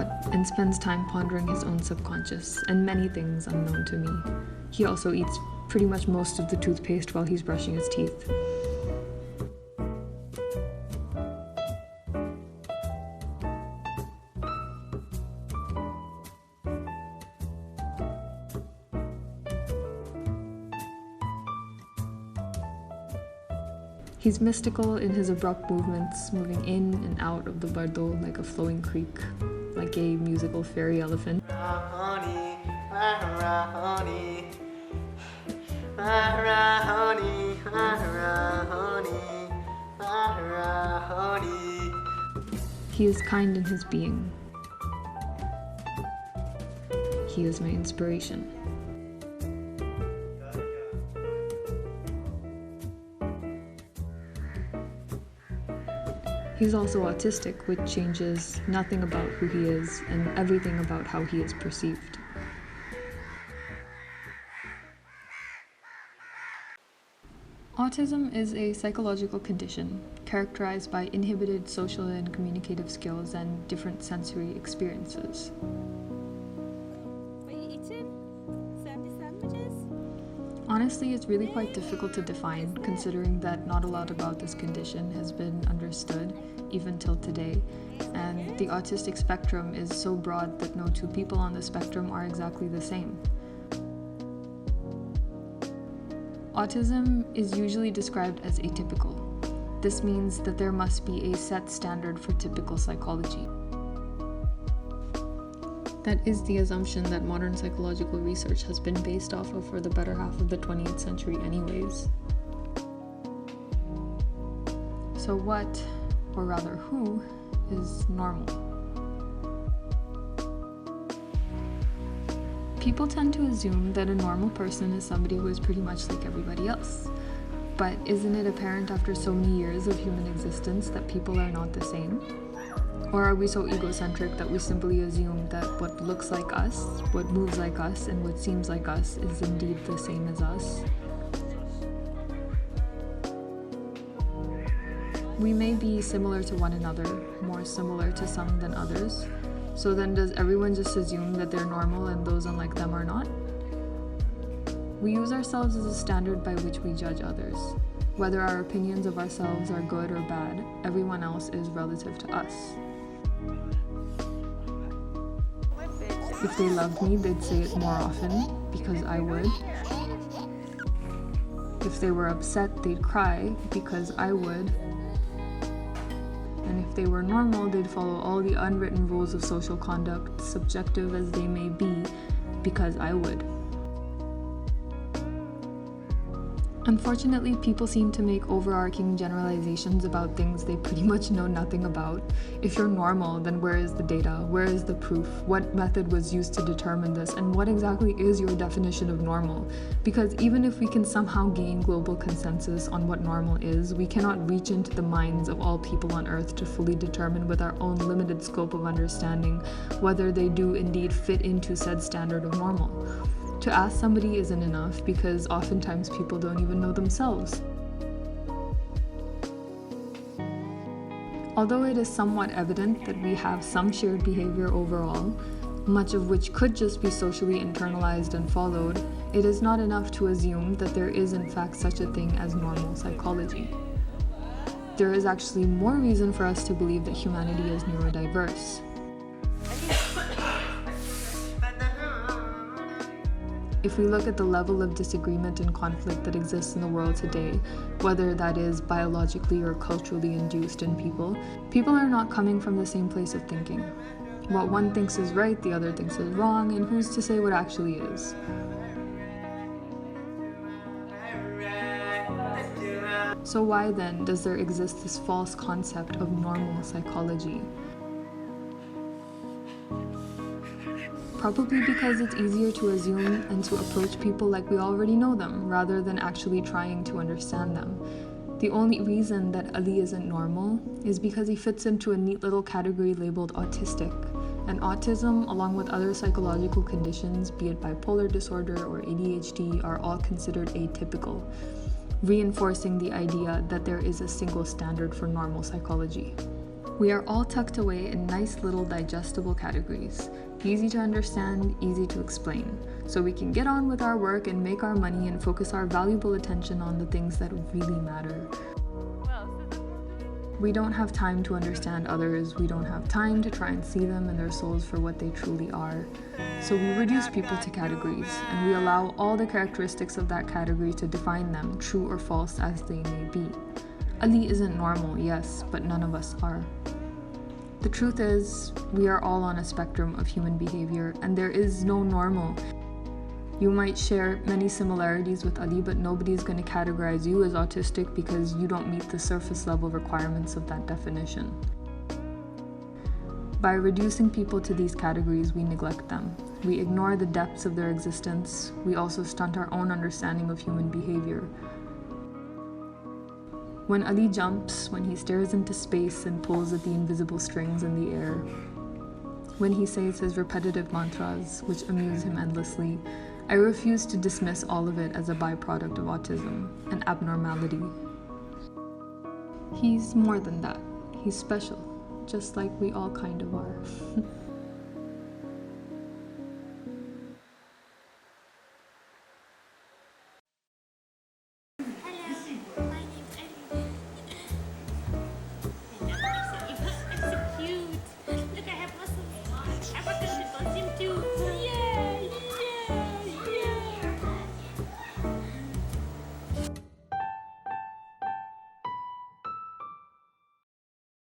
lot and spends time pondering his own subconscious and many things unknown to me. He also eats pretty much most of the toothpaste while he's brushing his teeth. He's mystical in his abrupt movements, moving in and out of the bardo like a flowing creek, like a musical fairy elephant. He is kind in his being. He is my inspiration. He's also autistic, which changes nothing about who he is and everything about how he is perceived. Autism is a psychological condition characterized by inhibited social and communicative skills and different sensory experiences. What are you eating? Sandwiches? Honestly, it's really quite difficult to define, considering that not a lot about this condition has been understood, even till today, and the autistic spectrum is so broad that no two people on the spectrum are exactly the same. Autism is usually described as atypical. This means that there must be a set standard for typical psychology. That is the assumption that modern psychological research has been based off of for the better half of the 20th century anyways. So what, or rather who, is normal? People tend to assume that a normal person is somebody who is pretty much like everybody else. But isn't it apparent after so many years of human existence that people are not the same? Or are we so egocentric that we simply assume that what looks like us, what moves like us, and what seems like us is indeed the same as us? We may be similar to one another, more similar to some than others. So then does everyone just assume that they're normal and those unlike them are not? We use ourselves as a standard by which we judge others. Whether our opinions of ourselves are good or bad, everyone else is relative to us. If they loved me, they'd say it more often, because I would. If they were upset, they'd cry, because I would. And if they were normal, they'd follow all the unwritten rules of social conduct, subjective as they may be, because I would. Unfortunately, people seem to make overarching generalizations about things they pretty much know nothing about. If you're normal, then where is the data? Where is the proof? What method was used to determine this? And what exactly is your definition of normal? Because even if we can somehow gain global consensus on what normal is, we cannot reach into the minds of all people on Earth to fully determine with our own limited scope of understanding whether they do indeed fit into said standard of normal. To ask somebody isn't enough because oftentimes people don't even know themselves. Although it is somewhat evident that we have some shared behavior overall, much of which could just be socially internalized and followed, it is not enough to assume that there is in fact such a thing as normal psychology. There is actually more reason for us to believe that humanity is neurodiverse. If we look at the level of disagreement and conflict that exists in the world today, whether that is biologically or culturally induced in people, people are not coming from the same place of thinking. What one thinks is right, the other thinks is wrong, and who's to say what actually is? So why then does there exist this false concept of normal psychology? Probably because it's easier to assume and to approach people like we already know them, rather than actually trying to understand them. The only reason that Ali isn't normal is because he fits into a neat little category labeled autistic. And autism, along with other psychological conditions, be it bipolar disorder or ADHD, are all considered atypical, reinforcing the idea that there is a single standard for normal psychology. We are all tucked away in nice little digestible categories, easy to understand, easy to explain, so we can get on with our work and make our money and focus our valuable attention on the things that really matter. We don't have time to understand others, we don't have time to try and see them and their souls for what they truly are. So we reduce people to categories, and we allow all the characteristics of that category to define them, true or false as they may be. Ali isn't normal, yes, but none of us are. The truth is, we are all on a spectrum of human behavior, and there is no normal. You might share many similarities with Ali, but nobody's going to categorize you as autistic because you don't meet the surface level requirements of that definition. By reducing people to these categories, we neglect them. We ignore the depths of their existence. We also stunt our own understanding of human behavior. When Ali jumps, when he stares into space and pulls at the invisible strings in the air, when he says his repetitive mantras, which amuse him endlessly, I refuse to dismiss all of it as a byproduct of autism, an abnormality. He's more than that. He's special, just like we all kind of are.